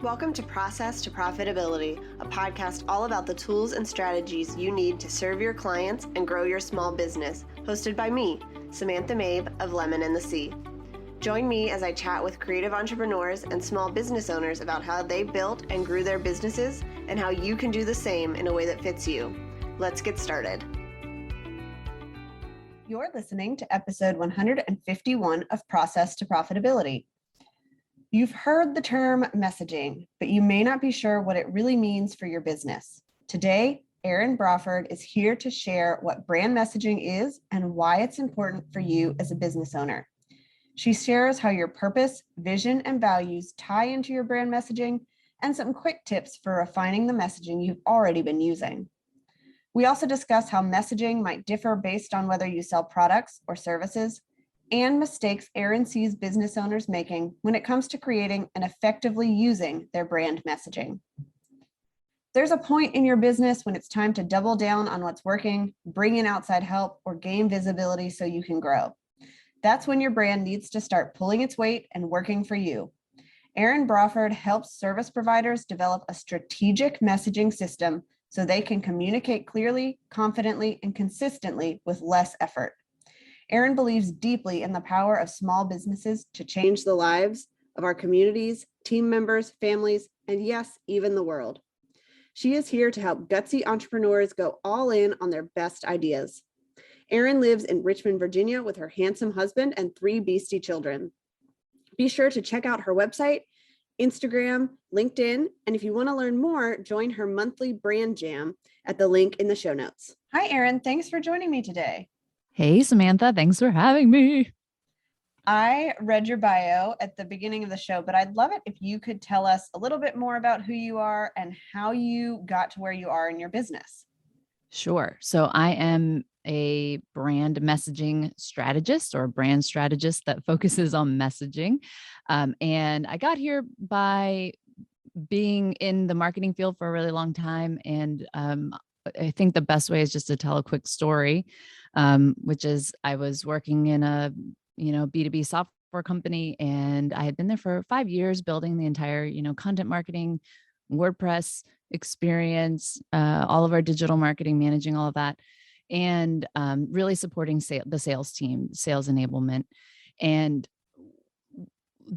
Welcome to Process to Profitability, a podcast all about the tools and strategies you need to serve your clients and grow your small business, hosted by me, Samantha Mabe of Lemon and the Sea. Join me as I chat with creative entrepreneurs and small business owners about how they built and grew their businesses and how you can do the same in a way that fits you. Let's get started. You're listening to episode 151 of Process to Profitability. You've heard the term messaging, but you may not be sure what it really means for your business. Today, Erin Braford is here to share what brand messaging is and why it's important for you as a business owner. She shares how your purpose, vision, and values tie into your brand messaging and some quick tips for refining the messaging you've already been using. We also discuss how messaging might differ based on whether you sell products or services, and mistakes Erin sees business owners making when it comes to creating and effectively using their brand messaging. There's a point in your business when it's time to double down on what's working, bring in outside help, or gain visibility so you can grow. That's when your brand needs to start pulling its weight and working for you. Erin Braford helps service providers develop a strategic messaging system so they can communicate clearly, confidently, and consistently with less effort. Erin believes deeply in the power of small businesses to change the lives of our communities, team members, families, and yes, even the world. She is here to help gutsy entrepreneurs go all in on their best ideas. Erin lives in Richmond, Virginia with her handsome husband and 3 beastie children. Be sure to check out her website, Instagram, LinkedIn, and if you want to learn more, join her monthly brand jam at the link in the show notes. Hi, Erin. Thanks for joining me today. Hey, Samantha, thanks for having me. I read your bio at the beginning of the show, but I'd love it if you could tell us a little bit more about who you are and how you got to where you are in your business. Sure. So I am a brand messaging strategist or a brand strategist that focuses on messaging. And I got here by being in the marketing field for a really long time. And I think the best way is just to tell a quick story, which is I was working in a B2B software company, and I had been there for 5 years building the entire content marketing, WordPress experience, all of our digital marketing, managing all of that, and really supporting the sales team, sales enablement. And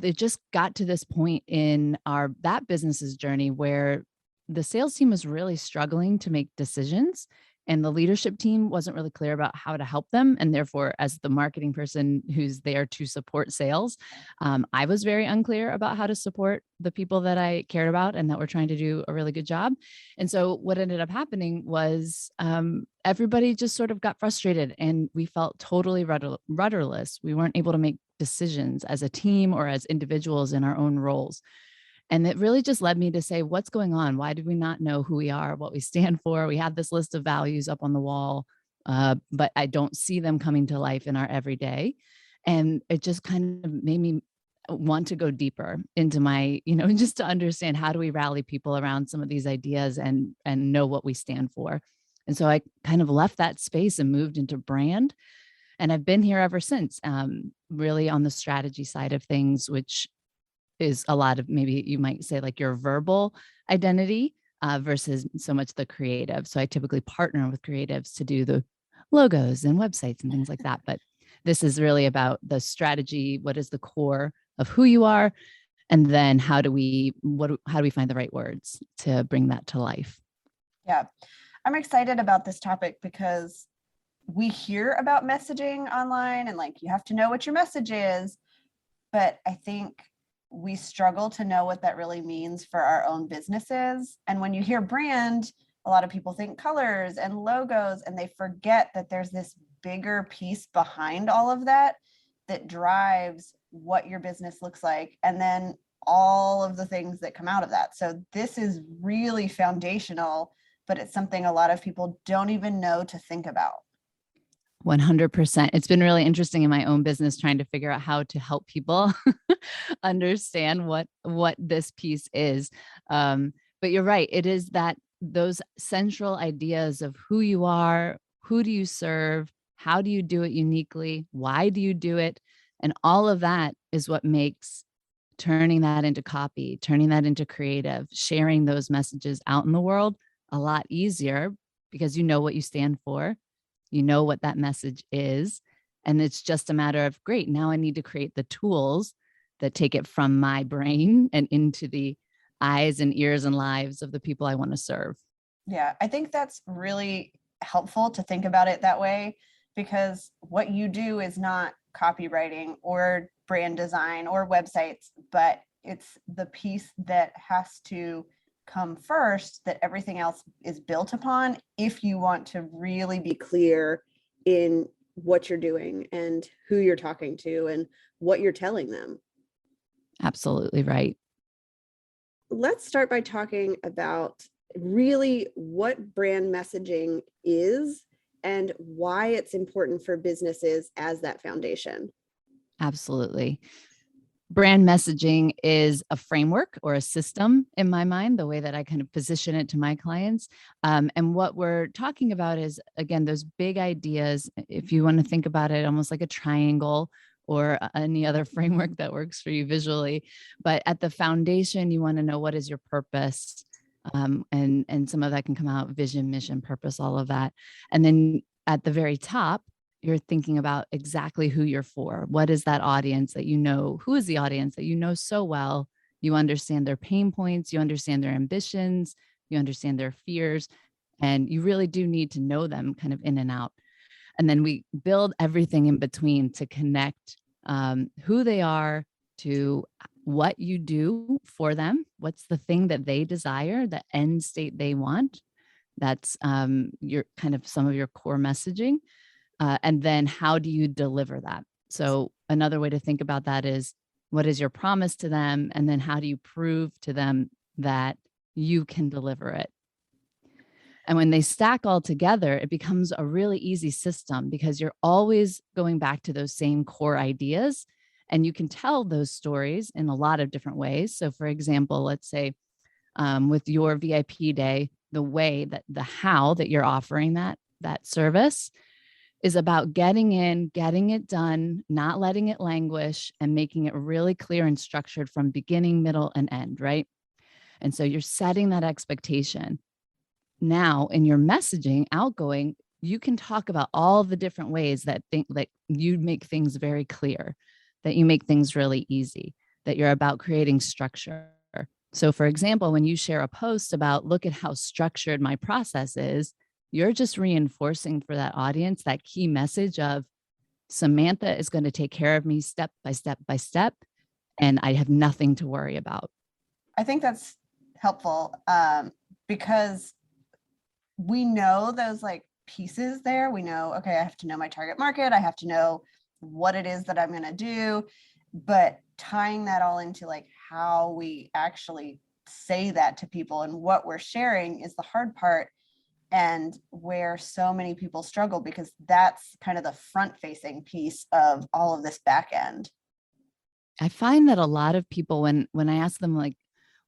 it just got to this point in that business's journey where the sales team was really struggling to make decisions, and the leadership team wasn't really clear about how to help them. And therefore, as the marketing person who's there to support sales, I was very unclear about how to support the people that I cared about and that were trying to do a really good job. And so what ended up happening was everybody just sort of got frustrated, and we felt totally rudderless. We weren't able to make decisions as a team or as individuals in our own roles. And it really just led me to say, what's going on? Why do we not know who we are, what we stand for? We have this list of values up on the wall, but I don't see them coming to life in our everyday. And it just kind of made me want to go deeper into my, just to understand, how do we rally people around some of these ideas and know what we stand for? And so I kind of left that space and moved into brand. And I've been here ever since, really on the strategy side of things, which is a lot of, maybe you might say, like your verbal identity versus so much the creative. So I typically partner with creatives to do the logos and websites and things like that. But this is really about the strategy. What is the core of who you are? And then how do we find the right words to bring that to life? Yeah, I'm excited about this topic because we hear about messaging online and you have to know what your message is. But I think we struggle to know what that really means for our own businesses. And when you hear brand, a lot of people think colors and logos, and they forget that there's this bigger piece behind all of that that drives what your business looks like, and then all of the things that come out of that. So this is really foundational, but it's something a lot of people don't even know to think about. 100%. It's been really interesting in my own business trying to figure out how to help people understand what this piece is. But you're right. It is that those central ideas of who you are, who do you serve, how do you do it uniquely, why do you do it, and all of that is what makes turning that into copy, turning that into creative, sharing those messages out in the world a lot easier because you know what you stand for, you know what that message is. And it's just a matter of, great, now I need to create the tools that take it from my brain and into the eyes and ears and lives of the people I want to serve. Yeah, I think that's really helpful to think about it that way, because what you do is not copywriting or brand design or websites, but it's the piece that has to come first that everything else is built upon if you want to really be clear in what you're doing and who you're talking to and what you're telling them. Absolutely right. Let's start by talking about really what brand messaging is and why it's important for businesses as that foundation. Absolutely. Brand messaging is a framework or a system in my mind, the way that I kind of position it to my clients. And what we're talking about is, again, those big ideas. If you want to think about it almost like a triangle or any other framework that works for you visually. But at the foundation, you want to know what is your purpose. And some of that can come out vision, mission, purpose, all of that. And then at the very top, you're thinking about exactly who you're for. What is that audience that you know? Who is the audience that you know so well? You understand their pain points, you understand their ambitions, you understand their fears, and you really do need to know them kind of in and out. And then we build everything in between to connect who they are to what you do for them. What's the thing that they desire, the end state they want? That's your kind of some of your core messaging. And then how do you deliver that? So another way to think about that is, what is your promise to them? And then how do you prove to them that you can deliver it? And when they stack all together, it becomes a really easy system because you're always going back to those same core ideas. And you can tell those stories in a lot of different ways. So, for example, let's say with your VIP day, the way that the how that you're offering that service is about getting in, getting it done, not letting it languish, and making it really clear and structured from beginning, middle, and end, right? And so you're setting that expectation. Now, in your messaging, outgoing, you can talk about all the different ways that you make things very clear, that you make things really easy, that you're about creating structure. So, for example, when you share a post about, look at how structured my process is, you're just reinforcing for that audience that key message of, Samantha is going to take care of me step by step by step, and I have nothing to worry about. I think that's helpful because we know those like pieces there. We know, okay, I have to know my target market. I have to know what it is that I'm going to do, but tying that all into like how we actually say that to people and what we're sharing is the hard part, and where so many people struggle, because that's kind of the front facing piece of all of this back end. I find that a lot of people, when I ask them, like,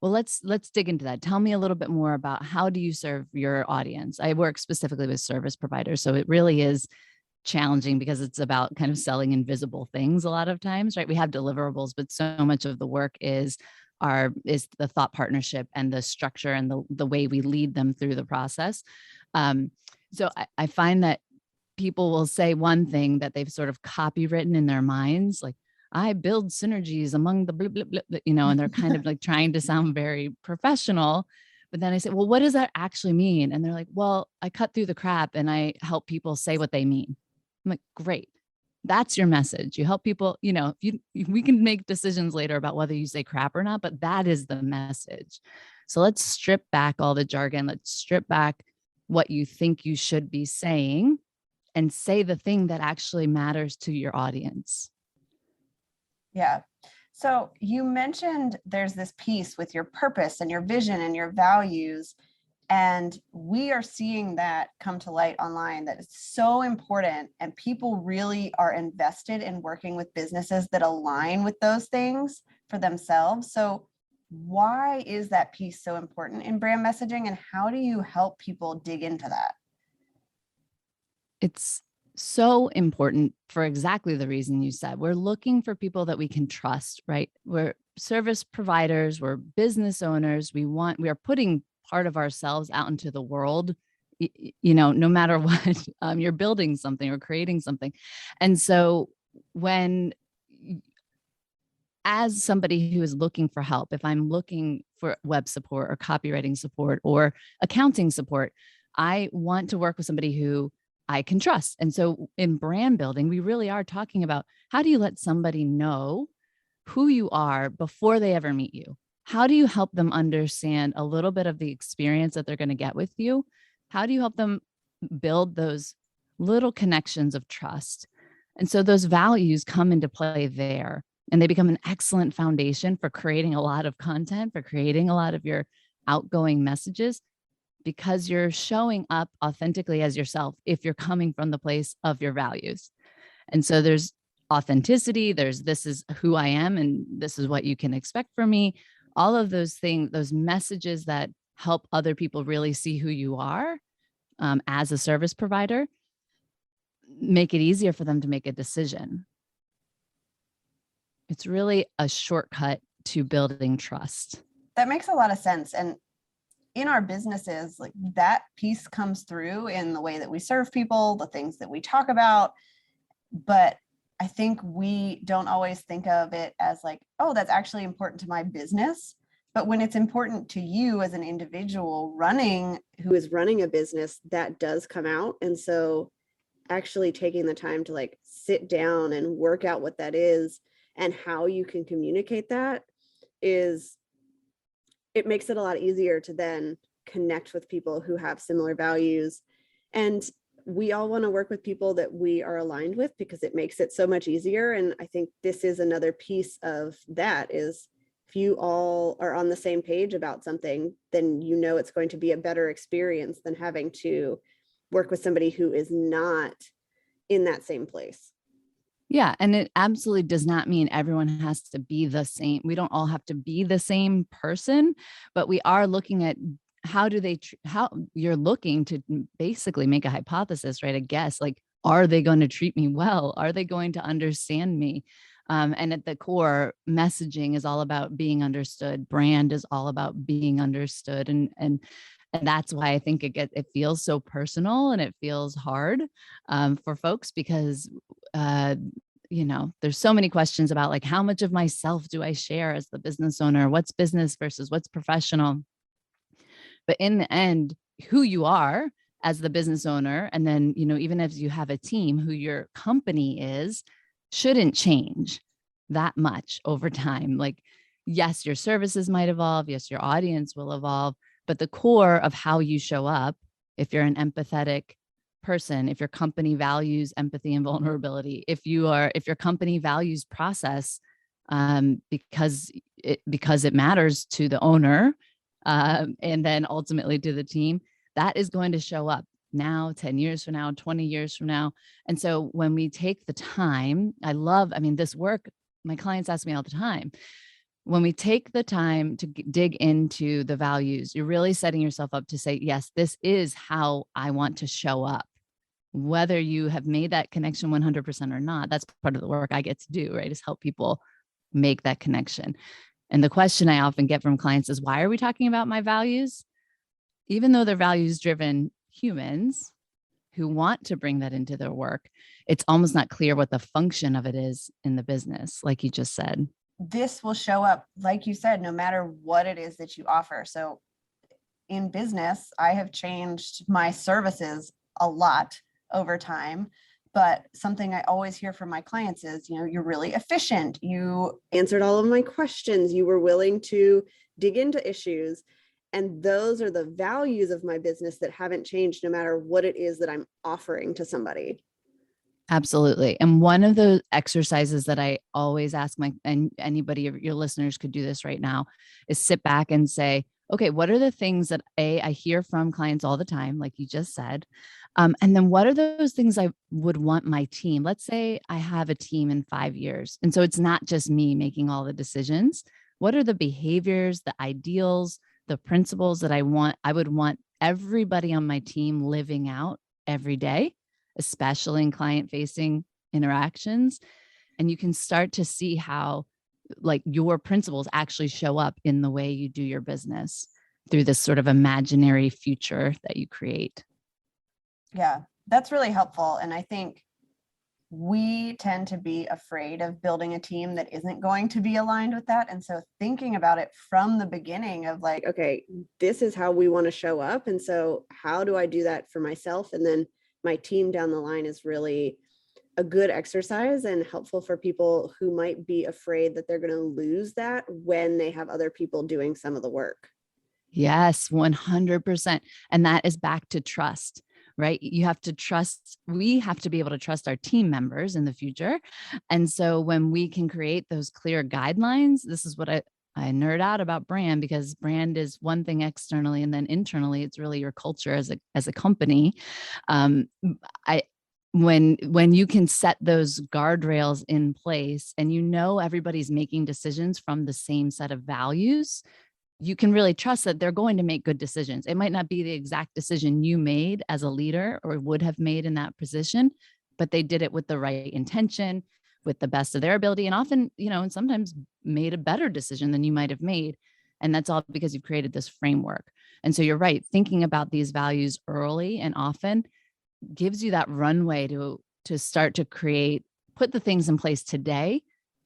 well, let's dig into that. Tell me a little bit more about, how do you serve your audience? I work specifically with service providers, so it really is challenging because it's about kind of selling invisible things a lot of times, right? We have deliverables, but so much of the work is the thought partnership and the structure and the way we lead them through the process. So I find that people will say one thing that they've sort of copywritten in their minds, like, I build synergies among the blah, blah, blah, blah, and they're kind of like trying to sound very professional. But then I say, well, what does that actually mean? And they're like, well, I cut through the crap and I help people say what they mean. I'm like, great. That's your message. You help people, we can make decisions later about whether you say crap or not, but that is the message. So let's strip back all the jargon. Let's strip back what you think you should be saying and say the thing that actually matters to your audience. Yeah. So you mentioned there's this piece with your purpose and your vision and your values. And we are seeing that come to light online, that it's so important. And people really are invested in working with businesses that align with those things for themselves. So why is that piece so important in brand messaging? And how do you help people dig into that? It's so important for exactly the reason you said. We're looking for people that we can trust, right? service providers, we're business owners. We are putting part of ourselves out into the world, no matter what. You're building something or creating something. And so when, as somebody who is looking for help, if I'm looking for web support or copywriting support or accounting support, I want to work with somebody who I can trust. And so in brand building, we really are talking about, how do you let somebody know who you are before they ever meet you? How do you help them understand a little bit of the experience that they're going to get with you? How do you help them build those little connections of trust? And so those values come into play there, and they become an excellent foundation for creating a lot of content, for creating a lot of your outgoing messages, because you're showing up authentically as yourself if you're coming from the place of your values. And so there's authenticity, there's, this is who I am and this is what you can expect from me. All of those things, those messages that help other people really see who you are as a service provider, make it easier for them to make a decision. It's really a shortcut to building trust. That makes a lot of sense. And in our businesses, like, that piece comes through in the way that we serve people, the things that we talk about. But I think we don't always think of it as like, oh, that's actually important to my business. But when it's important to you as an individual who is running a business, that does come out. And so actually taking the time to like sit down and work out what that is and how you can communicate that it makes it a lot easier to then connect with people who have similar values. And we all want to work with people that we are aligned with, because it makes it so much easier. And I think this is another piece of that, is if you all are on the same page about something, then it's going to be a better experience than having to work with somebody who is not in that same place. Yeah. And it absolutely does not mean everyone has to be the same. We don't all have to be the same person, but we are looking at how you're looking to basically make a hypothesis, right? A guess, like, are they going to treat me well? Are they going to understand me? And at the core, messaging is all about being understood. Brand is all about being understood. And that's why I think it feels so personal and it feels hard for folks, because there's so many questions about, like, how much of myself do I share as the business owner? What's business versus what's professional? But in the end, who you are as the business owner, and then, even if you have a team, who your company is, shouldn't change that much over time. Like, yes, your services might evolve. Yes, your audience will evolve. But the core of how you show up, if you're an empathetic person, if your company values empathy and vulnerability, if your company values process, because it matters to the owner, and then ultimately to the team, that is going to show up now, 10 years from now, 20 years from now. And so when we take the time, this work, my clients ask me all the time, when we take the time to dig into the values, you're really setting yourself up to say, yes, this is how I want to show up. Whether you have made that connection 100% or not, that's part of the work I get to do, right? Is help people make that connection. And the question I often get from clients is, why are we talking about my values? Even though they're values-driven humans who want to bring that into their work, it's almost not clear what the function of it is in the business, like you just said. This will show up, like you said, no matter what it is that you offer. So in business, I have changed my services a lot over time. But something I always hear from my clients is, you're really efficient. You answered all of my questions. You were willing to dig into issues. And those are the values of my business that haven't changed, no matter what it is that I'm offering to somebody. Absolutely. And one of the exercises that I always ask and anybody of your listeners could do this right now, is sit back and say, okay, what are the things that I hear from clients all the time, like you just said? And then what are those things I would want my team? Let's say I have a team in 5 years. And so it's not just me making all the decisions. What are the behaviors, the ideals, the principles that I would want everybody on my team living out every day, especially in client-facing interactions? And you can start to see how like your principles actually show up in the way you do your business through this sort of imaginary future that you create. Yeah, that's really helpful. And I think we tend to be afraid of building a team that isn't going to be aligned with that. And so thinking about it from the beginning of like, okay, this is how we want to show up. And so how do I do that for myself? And then my team down the line is really a good exercise and helpful for people who might be afraid that they're going to lose that when they have other people doing some of the work. Yes, 100%. And that is back to trust, right? You have to trust, we have to be able to trust our team members in the future. And so when we can create those clear guidelines, this is what I nerd out about brand, because brand is one thing externally, and then internally, it's really your culture as a company. I when you can set those guardrails in place and you know everybody's making decisions from the same set of values, you can really trust that they're going to make good decisions. It might not be the exact decision you made as a leader or would have made in that position, but they did it with the right intention, with the best of their ability, and often, and sometimes made a better decision than you might have made. And that's all because you've created this framework. And so you're right, thinking about these values early and often gives you that runway to start to put the things in place today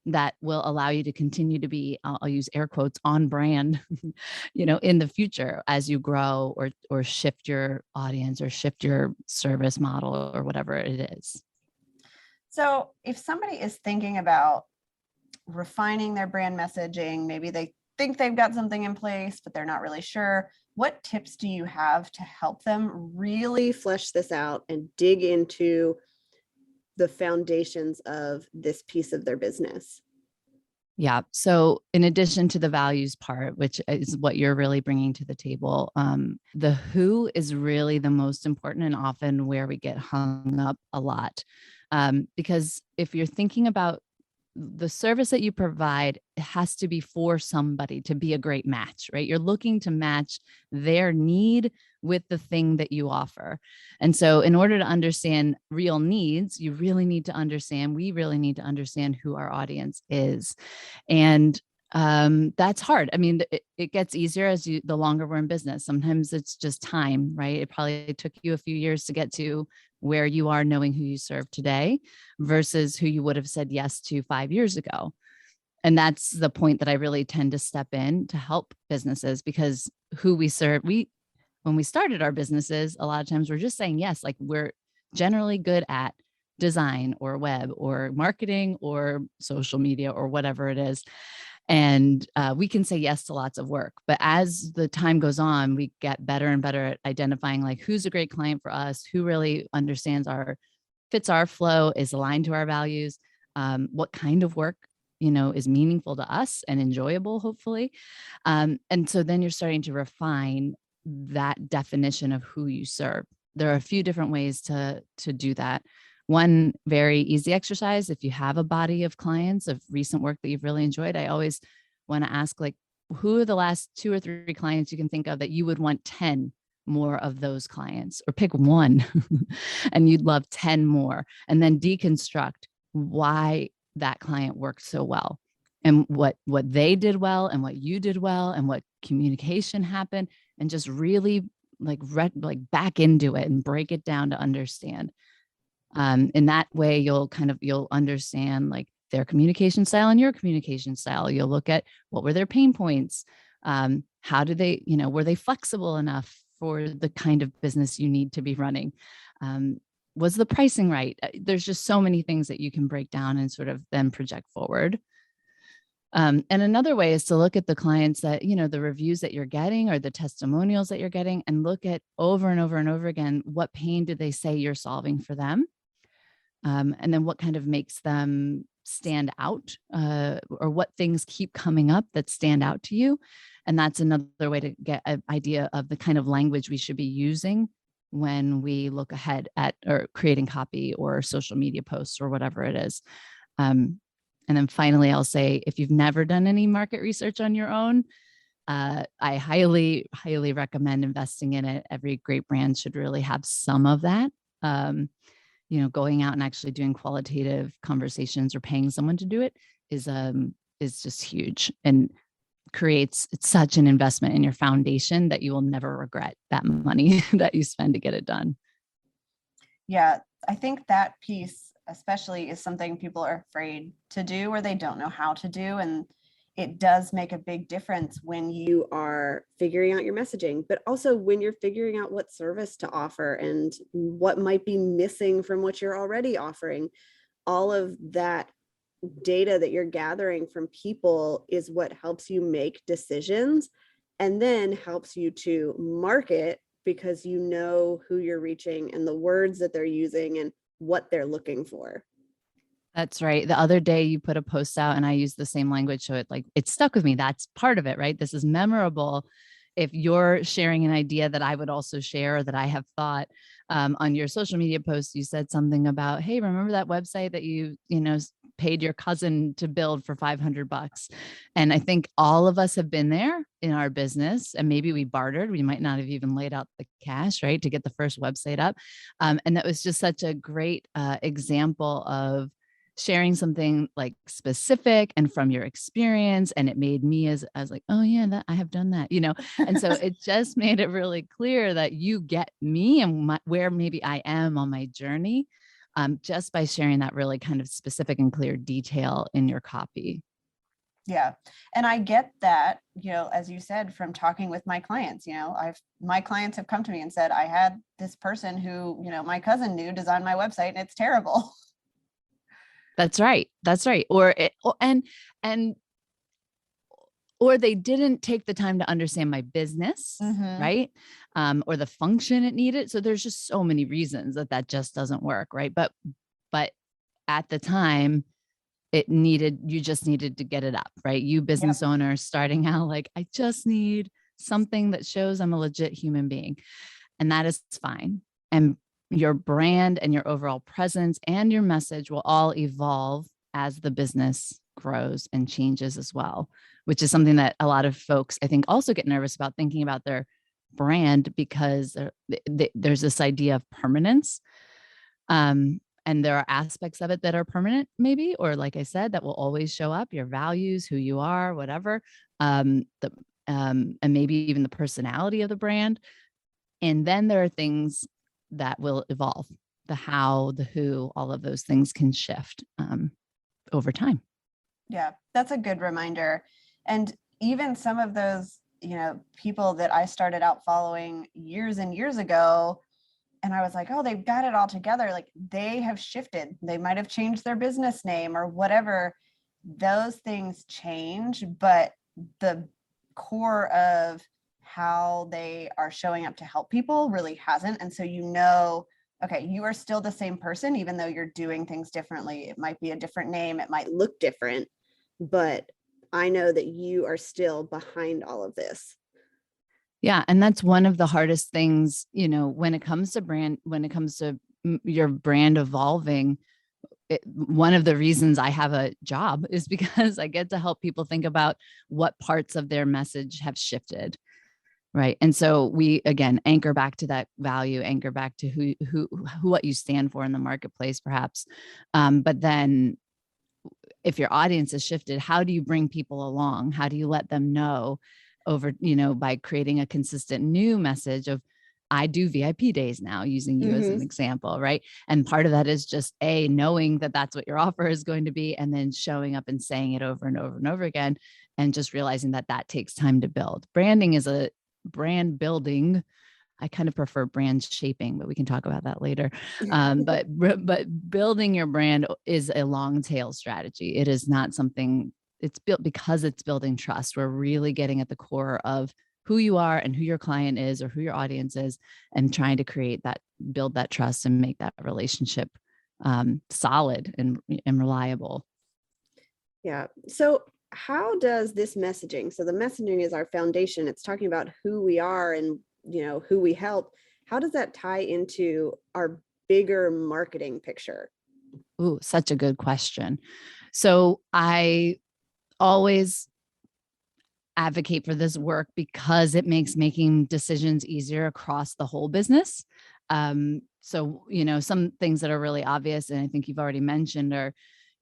that will allow you to continue to be, I'll use air quotes, on brand, in the future as you grow or shift your audience or shift your service model or whatever it is. So if somebody is thinking about refining their brand messaging, maybe they think they've got something in place, but they're not really sure. What tips do you have to help them really flesh this out and dig into the foundations of this piece of their business? Yeah. So in addition to the values part, which is what you're really bringing to the table, the who is really the most important and often where we get hung up a lot. Because if you're thinking about the service that you provide, it has to be for somebody to be a great match, right? You're looking to match their need with the thing that you offer. And so in order to understand real needs, we really need to understand who our audience is. And that's hard. I mean, it gets easier the longer we're in business. Sometimes it's just time, right? It probably took you a few years to get to where you are knowing who you serve today versus who you would have said yes to 5 years ago. And that's the point that I really tend to step in to help businesses, because who we serve, when we started our businesses, a lot of times we're just saying yes, like we're generally good at design or web or marketing or social media or whatever it is. And we can say yes to lots of work. But as the time goes on, we get better and better at identifying like who's a great client for us, who really understands fits our flow, is aligned to our values, what kind of work, is meaningful to us and enjoyable, hopefully. And so then you're starting to refine that definition of who you serve. There are a few different ways to do that. One very easy exercise, if you have a body of clients of recent work that you've really enjoyed, I always want to ask, like, who are the last 2 or 3 clients you can think of that you would want 10 more of those clients, or pick one and you'd love 10 more, and then deconstruct why that client worked so well and what they did well and what you did well and what communication happened, and just really like back into it and break it down to understand. In that way, you'll understand like their communication style and your communication style. You'll look at what were their pain points. How do they, were they flexible enough for the kind of business you need to be running? Was the pricing right? There's just so many things that you can break down and sort of then project forward. And another way is to look at the clients that, the reviews that you're getting or the testimonials that you're getting, and look at over and over and over again, what pain did they say you're solving for them? And then what kind of makes them stand out, or what things keep coming up that stand out to you. And that's another way to get an idea of the kind of language we should be using when we look ahead at or creating copy or social media posts or whatever it is. And then finally, I'll say, if you've never done any market research on your own, I highly, highly recommend investing in it. Every great brand should really have some of that. Going out and actually doing qualitative conversations or paying someone to do it is is just huge and creates such an investment in your foundation that you will never regret that money that you spend to get it done. Yeah, I think that piece especially is something people are afraid to do or they don't know how to do. And it does make a big difference when you are figuring out your messaging, but also when you're figuring out what service to offer and what might be missing from what you're already offering. All of that data that you're gathering from people is what helps you make decisions and then helps you to market because you know who you're reaching and the words that they're using and what they're looking for. That's right. The other day you put a post out and I used the same language. So it stuck with me. That's part of it, right? This is memorable. If you're sharing an idea that I would also share or that I have thought on your social media post, you said something about, hey, remember that website that you paid your cousin to build for $500? And I think all of us have been there in our business, and maybe we bartered. We might not have even laid out the cash, right, to get the first website up. And that was just such a great example of sharing something like specific and from your experience. And it made me I was like, oh yeah, that I have done that, and so it just made it really clear that you get me and where maybe I am on my journey, just by sharing that really kind of specific and clear detail in your copy. Yeah. And I get that, as you said, from talking with my clients, my clients have come to me and said, I had this person who, my cousin knew designed my website and it's terrible. That's right. That's right. Or they didn't take the time to understand my business, right? Or the function it needed. So there's just so many reasons that just doesn't work, right? But at the time, you just needed to get it up, right? You business owner starting out, like, I just need something that shows I'm a legit human being. And that is fine. And your brand and your overall presence and your message will all evolve as the business grows and changes as well, which is something that a lot of folks, I think, also get nervous about thinking about their brand because there's this idea of permanence. And there are aspects of it that are permanent, maybe, or like I said, that will always show up, your values, who you are, whatever, and maybe even the personality of the brand. And then there are things that will evolve, the how, the who, all of those things can shift over time. Yeah, that's a good reminder. And even some of those, people that I started out following years and years ago, and I was like, oh, they've got it all together. Like they have shifted. They might have changed their business name or whatever. Those things change, but the core of how they are showing up to help people really hasn't. And so, okay, you are still the same person, even though you're doing things differently. It might be a different name. It might look different, but I know that you are still behind all of this. Yeah. And that's one of the hardest things, when it comes to brand, when it comes to your brand evolving. One of the reasons I have a job is because I get to help people think about what parts of their message have shifted. Right. And so we, again, anchor back to that value, anchor back to who, what you stand for in the marketplace, perhaps. But then if your audience has shifted, how do you bring people along? How do you let them know by creating a consistent new message of, I do VIP days now, using you as an example, right? And part of that is just knowing that that's what your offer is going to be, and then showing up and saying it over and over and over again, and just realizing that takes time to build. Branding is a brand building. I kind of prefer brand shaping, but we can talk about that later. But building your brand is a long tail strategy. It is not something, it's built because it's building trust. We're really getting at the core of who you are and who your client is or who your audience is, and trying to build that trust and make that relationship solid and reliable. Yeah. So how does this messaging, so the messaging is our foundation. It's talking about who we are and, who we help. How does that tie into our bigger marketing picture? Ooh, such a good question. So I always advocate for this work because it makes making decisions easier across the whole business. So, some things that are really obvious, and I think you've already mentioned, are,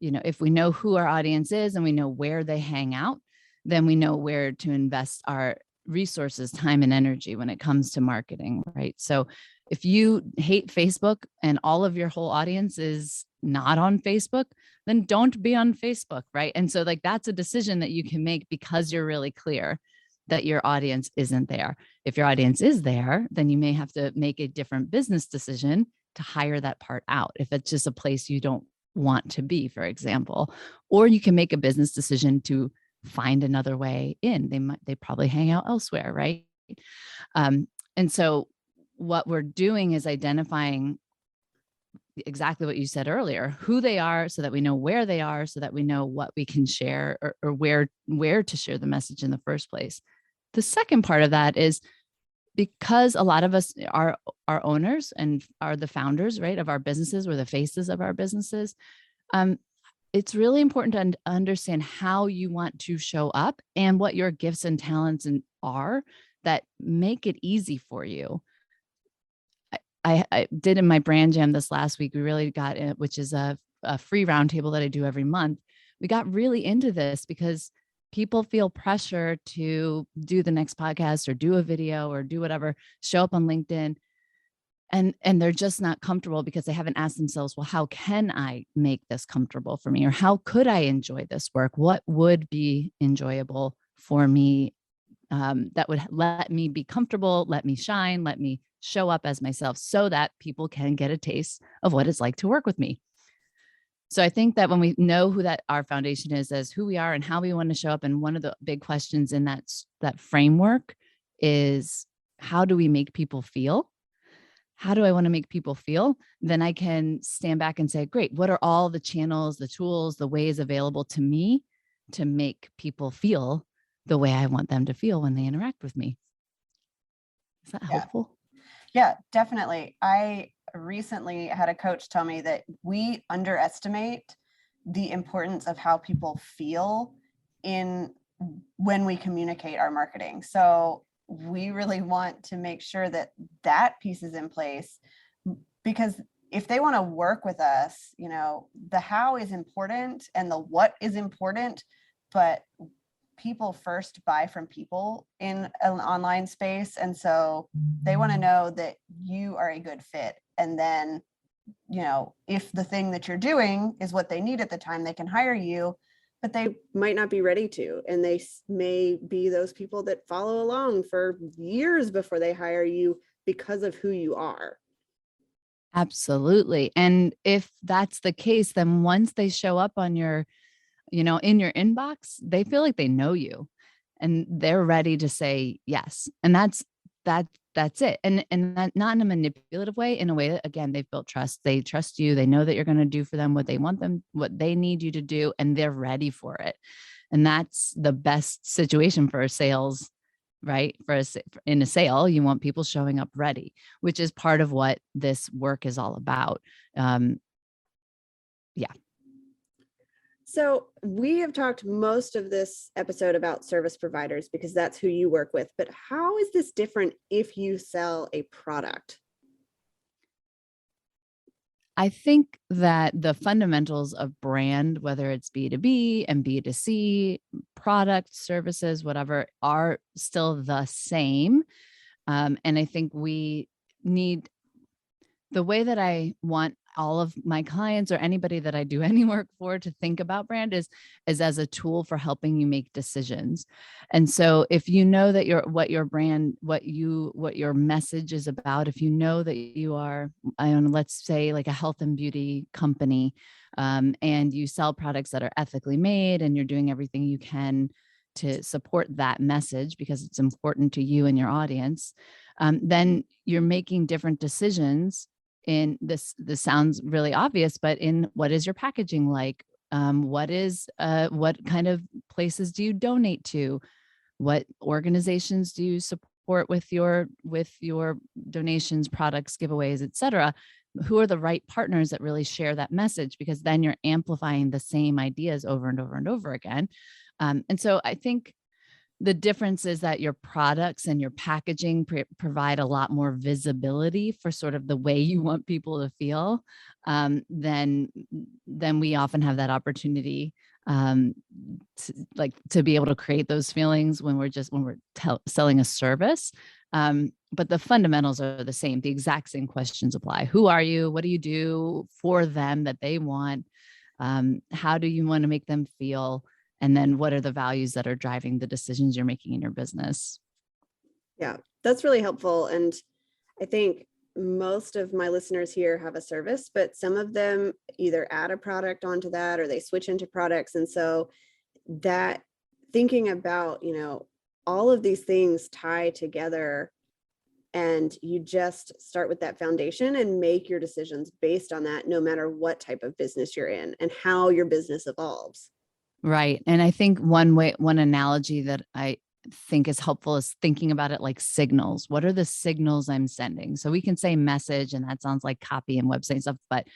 if we know who our audience is and we know where they hang out, then we know where to invest our resources, time, and energy when it comes to marketing, right? So if you hate Facebook and all of your whole audience is not on Facebook, then don't be on Facebook, right? And so like that's a decision that you can make because you're really clear that your audience isn't there. If your audience is there, then you may have to make a different business decision to hire that part out if it's just a place you don't want to be, for example. Or you can make a business decision to find another way in. They probably hang out elsewhere, right? And so what we're doing is identifying exactly what you said earlier, who they are, so that we know where they are, so that we know what we can share, or where to share the message in the first place. The second part of that is, because a lot of us are owners and are the founders, right, of our businesses, we're the faces of our businesses. It's really important to understand how you want to show up and what your gifts and talents are that make it easy for you. I did in my brand jam this last week, we really got it, which is a free roundtable that I do every month. We got really into this because people feel pressure to do the next podcast or do a video or do whatever, show up on LinkedIn. And they're just not comfortable because they haven't asked themselves, well, how can I make this comfortable for me? Or how could I enjoy this work? What would be enjoyable for me that would let me be comfortable, let me shine, let me show up as myself, so that people can get a taste of what it's like to work with me. So I think that when we know who that our foundation is, as who we are and how we want to show up, and one of the big questions in that framework is, how do we make people feel? How do I want to make people feel? Then I can stand back and say, great, what are all the channels, the tools, the ways available to me to make people feel the way I want them to feel when they interact with me? Is that helpful? Yeah, definitely. I recently had a coach tell me that we underestimate the importance of how people feel when we communicate our marketing. So we really want to make sure that piece is in place, because if they want to work with us, the how is important and the what is important, but people first buy from people in an online space. And so they want to know that you are a good fit. And then, if the thing that you're doing is what they need at the time, they can hire you, but they might not be ready to. And they may be those people that follow along for years before they hire you because of who you are. Absolutely. And if that's the case, then once they show up on your, in your inbox, they feel like they know you and they're ready to say yes. And that's it. And that, not in a manipulative way, in a way that, again, they've built trust. They trust you. They know that you're going to do for them what they want them, what they need you to do, and they're ready for it. And that's the best situation for sales, right? In a sale, you want people showing up ready, which is part of what this work is all about. Yeah. So we have talked most of this episode about service providers because that's who you work with. But how is this different if you sell a product? I think that the fundamentals of brand, whether it's B2B and B2C, product, services, whatever, are still the same. And I think we need, the way that I want all of my clients or anybody that I do any work for to think about brand is as a tool for helping you make decisions. And so if you know that what your brand, what your message is about, if you know that you are, let's say like a health and beauty company, and you sell products that are ethically made and you're doing everything you can to support that message because it's important to you and your audience, then you're making different decisions. In this sounds really obvious, but in what is your packaging like? What kind of places do you donate to? What organizations do you support with your donations, products, giveaways, etc.? Who are the right partners that really share that message? Because then you're amplifying the same ideas over and over and over again. And so I think The difference is that your products and your packaging provide a lot more visibility for sort of the way you want people to feel. Then we often have that opportunity um, to be able to create those feelings when we're selling a service. But the fundamentals are the same. The exact same questions apply. Who are you? What do you do for them that they want? How do you want to make them feel? And then what are the values that are driving the decisions you're making in your business? Yeah, that's really helpful. And I think most of my listeners here have a service, but some of them either add a product onto that or they switch into products. And so that thinking about, all of these things tie together, and you just start with that foundation and make your decisions based on that, no matter what type of business you're in and how your business evolves. Right. And I think one analogy that I think is helpful is thinking about it like signals. What are the signals I'm sending? So we can say message, and that sounds like copy and website stuff, but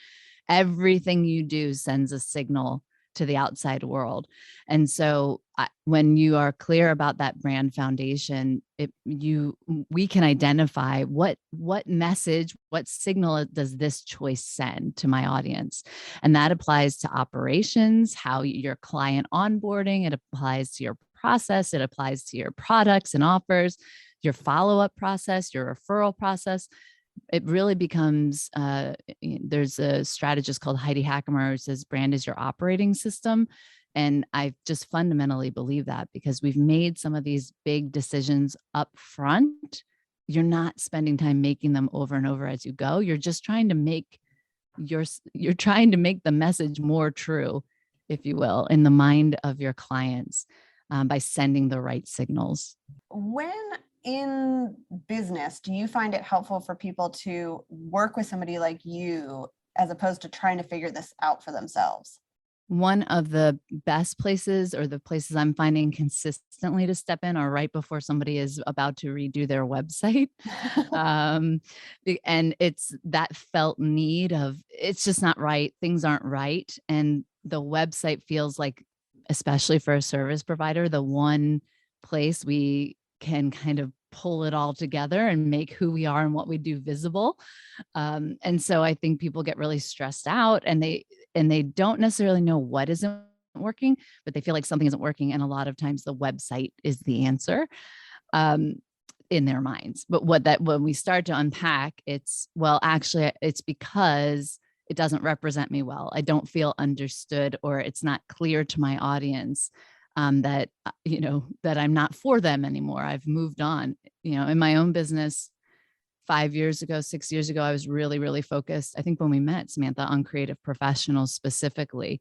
everything you do sends a signal to the outside world. And so when you are clear about that brand foundation, we can identify what message, what signal does this choice send to my audience. And that applies to operations, how your client onboarding, it applies to your process, it applies to your products and offers, your follow-up process, your referral process. It really becomes, there's a strategist called Heidi Hackemer who says brand is your operating system. And I just fundamentally believe that, because we've made some of these big decisions up front. You're not spending time making them over and over as you go. You're just trying to make you're trying to make the message more true, if you will, in the mind of your clients, by sending the right signals. When in business, do you find it helpful for people to work with somebody like you as opposed to trying to figure this out for themselves? One of the best places, or the places I'm finding consistently to step in, are right before somebody is about to redo their website. And it's that felt need of, it's just not right. Things aren't right. And the website feels like, especially for a service provider, the one place we can kind of pull it all together and make who we are and what we do visible. And so I think people get really stressed out, and they don't necessarily know what isn't working, but they feel like something isn't working. And a lot of times the website is the answer in their minds. But when we start to unpack, it's, well, actually, it's because it doesn't represent me well. I don't feel understood, or it's not clear to my audience that I'm not for them anymore. I've moved on. In my own business, 5 years ago, 6 years ago, I was really, really focused, I think when we met, Samantha, on creative professionals specifically.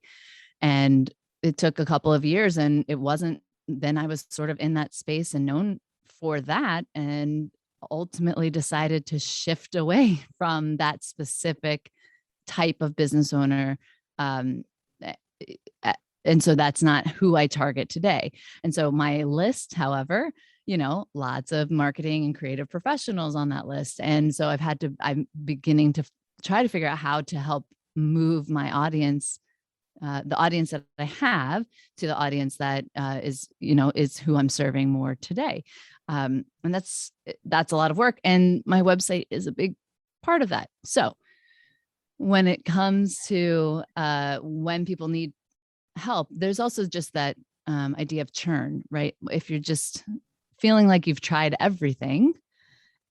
And it took a couple of years, and it wasn't, then I was sort of in that space and known for that, and ultimately decided to shift away from that specific type of business owner. And so that's not who I target today. And so my list, however, lots of marketing and creative professionals on that list. And so I'm beginning to try to figure out how to help move my audience, the audience that I have, to the audience that is who I'm serving more today. And that's a lot of work. And my website is a big part of that. So when it comes to when people need help, there's also just that idea of churn, right? If you're just feeling like you've tried everything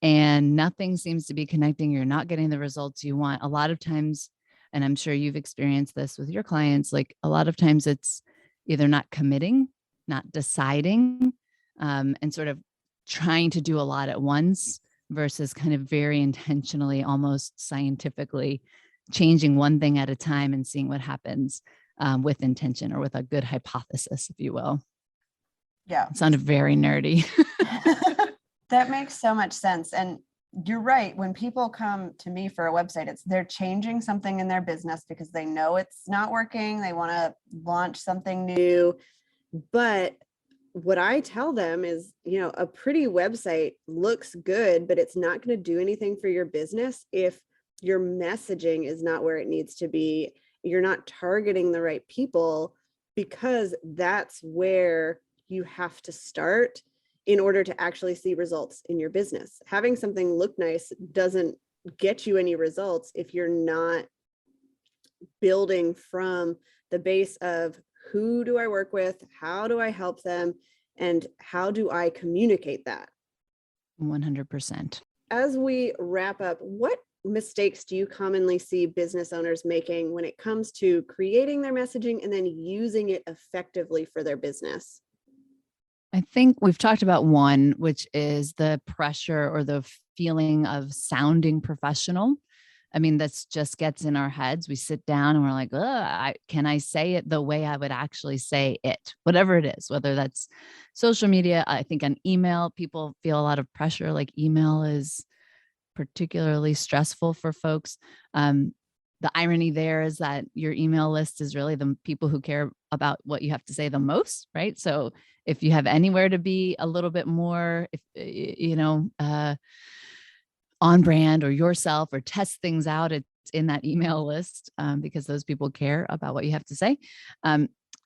and nothing seems to be connecting, you're not getting the results you want. A lot of times, and I'm sure you've experienced this with your clients, like a lot of times it's either not committing, not deciding, and sort of trying to do a lot at once versus kind of very intentionally, almost scientifically changing one thing at a time and seeing what happens with intention, or with a good hypothesis, if you will. Yeah. It sounded very nerdy. That makes so much sense. And you're right. When people come to me for a website, they're changing something in their business because they know it's not working. They want to launch something new. But what I tell them is, a pretty website looks good, but it's not going to do anything for your business if your messaging is not where it needs to be. You're not targeting the right people, because that's where you have to start in order to actually see results in your business. Having something look nice doesn't get you any results if you're not building from the base of who do I work with, how do I help them, and how do I communicate that? 100%. As we wrap up, what mistakes do you commonly see business owners making when it comes to creating their messaging and then using it effectively for their business? I think we've talked about one, which is the pressure or the feeling of sounding professional. I mean, that's just gets in our heads. We sit down and we're like, can I say it the way I would actually say it? Whatever it is, whether that's social media. I think on email, people feel a lot of pressure. Like email is particularly stressful for folks. The irony there is that your email list is really the people who care about what you have to say the most, right? So if you have anywhere to be a little bit more, if on brand or yourself or test things out, it's in that email list because those people care about what you have to say.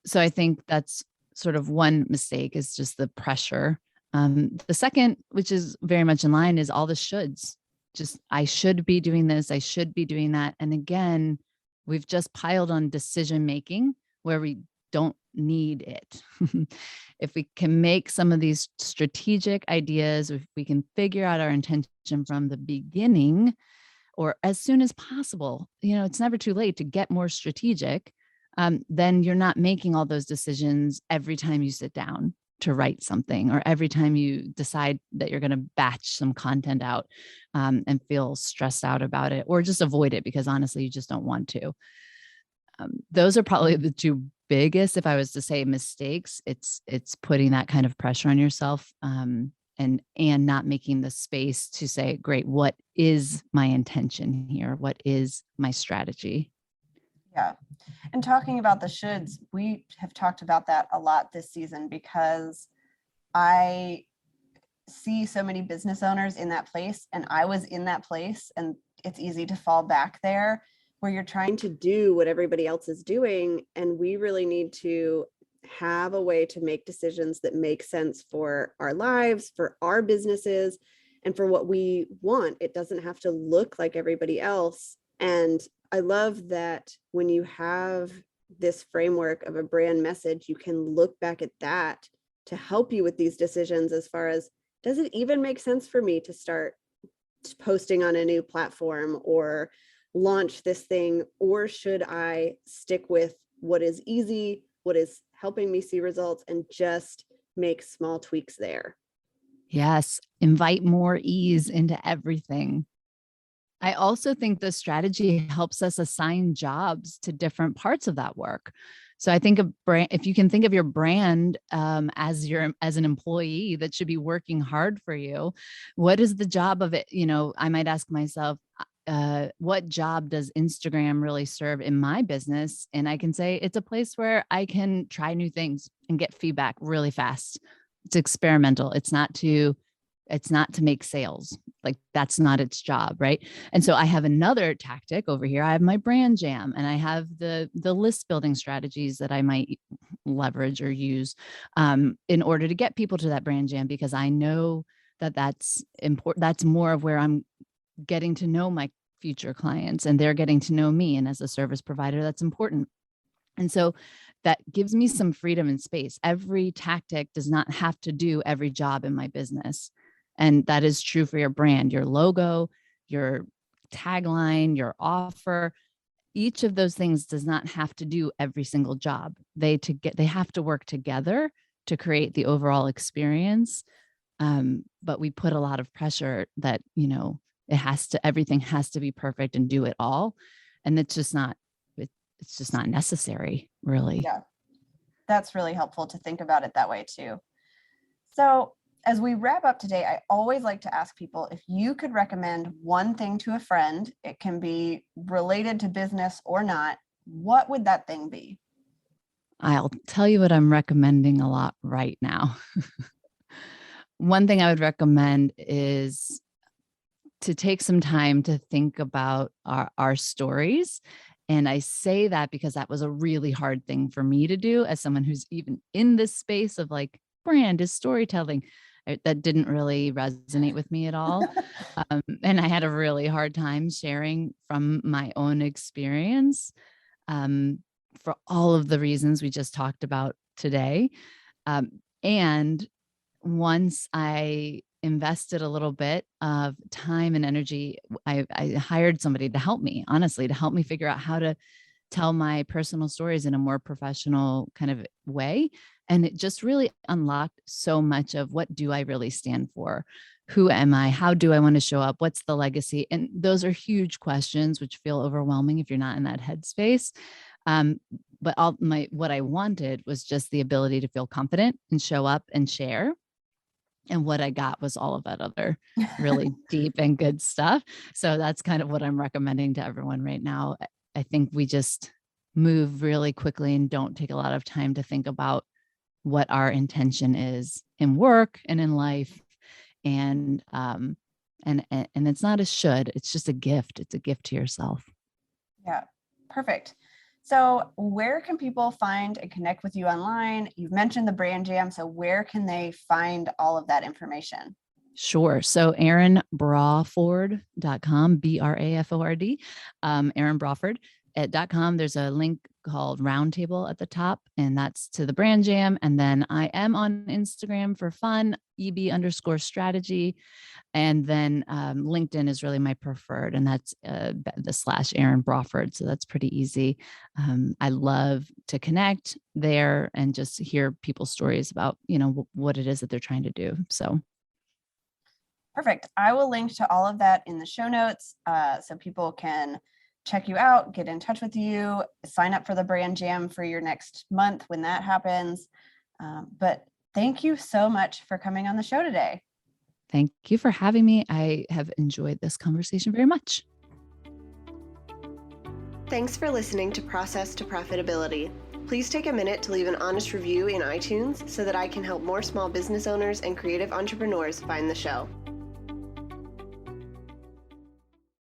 So I think that's sort of one mistake is just the pressure. The second, which is very much in line, is all the shoulds. Just, I should be doing this. I should be doing that. And again, we've just piled on decision making where we don't need it. If we can make some of these strategic ideas, if we can figure out our intention from the beginning or as soon as possible, it's never too late to get more strategic. Then you're not making all those decisions every time you sit down to write something or every time you decide that you're going to batch some content out and feel stressed out about it or just avoid it because honestly, you just don't want to. Those are probably the two biggest, if I was to say mistakes. It's putting that kind of pressure on yourself and not making the space to say, great, what is my intention here? What is my strategy? Yeah. And talking about the shoulds, we have talked about that a lot this season because I see so many business owners in that place, and I was in that place, and it's easy to fall back there where you're trying to do what everybody else is doing. And we really need to have a way to make decisions that make sense for our lives, for our businesses, and for what we want. It doesn't have to look like everybody else. And I love that when you have this framework of a brand message, you can look back at that to help you with these decisions as far as, does it even make sense for me to start posting on a new platform or launch this thing, or should I stick with what is easy, what is helping me see results, and just make small tweaks there? Yes, invite more ease into everything. I also think the strategy helps us assign jobs to different parts of that work. So I think if you can think of your brand as an employee that should be working hard for you, what is the job of it? I might ask myself, what job does Instagram really serve in my business? And I can say it's a place where I can try new things and get feedback really fast. It's experimental. It's not to make sales. Like that's not its job. Right. And so I have another tactic over here. I have my brand jam and I have the list building strategies that I might leverage or use in order to get people to that brand jam, because I know that that's important. That's more of where I'm getting to know my future clients and they're getting to know me. And as a service provider, that's important. And so that gives me some freedom and space. Every tactic does not have to do every job in my business. And that is true for your brand, your logo, your tagline, your offer. Each of those things does not have to do every single job. They have to work together to create the overall experience. But we put a lot of pressure that, everything has to be perfect and do it all. And it's just not necessary, really. Yeah, that's really helpful to think about it that way too. So as we wrap up today, I always like to ask people, if you could recommend one thing to a friend, it can be related to business or not, what would that thing be? I'll tell you what I'm recommending a lot right now. One thing I would recommend is to take some time to think about our stories. And I say that because that was a really hard thing for me to do as someone who's even in this space of like brand is storytelling. that didn't really resonate with me at all. And I had a really hard time sharing from my own experience, for all of the reasons we just talked about today. And once I invested a little bit of time and energy, I hired somebody to help me, honestly, to help me figure out how to tell my personal stories in a more professional kind of way. And it just really unlocked so much of, what do I really stand for? Who am I? How do I want to show up? What's the legacy? And those are huge questions, which feel overwhelming if you're not in that headspace. But what I wanted was just the ability to feel confident and show up and share. And what I got was all of that other really deep and good stuff. So that's kind of what I'm recommending to everyone right now. I think we just move really quickly and don't take a lot of time to think about what our intention is in work and in life. And it's not a should, it's just a gift. It's a gift to yourself. Yeah, perfect. So where can people find and connect with you online? You've mentioned the Brand Jam. So where can they find all of that information? Sure. So erinbraford.com, Braford, Erin Braford .com. There's a link called Roundtable at the top, and that's to the Brand Jam. And then I am on Instagram for fun, EB_strategy. And then LinkedIn is really my preferred, and that's the /Erin Braford. So that's pretty easy. I love to connect there and just hear people's stories about, what it is that they're trying to do. So. Perfect. I will link to all of that in the show notes, so people can check you out, get in touch with you, sign up for the Brand Jam for your next month when that happens. But thank you so much for coming on the show today. Thank you for having me. I have enjoyed this conversation very much. Thanks for listening to Process to Profitability. Please take a minute to leave an honest review in iTunes so that I can help more small business owners and creative entrepreneurs find the show.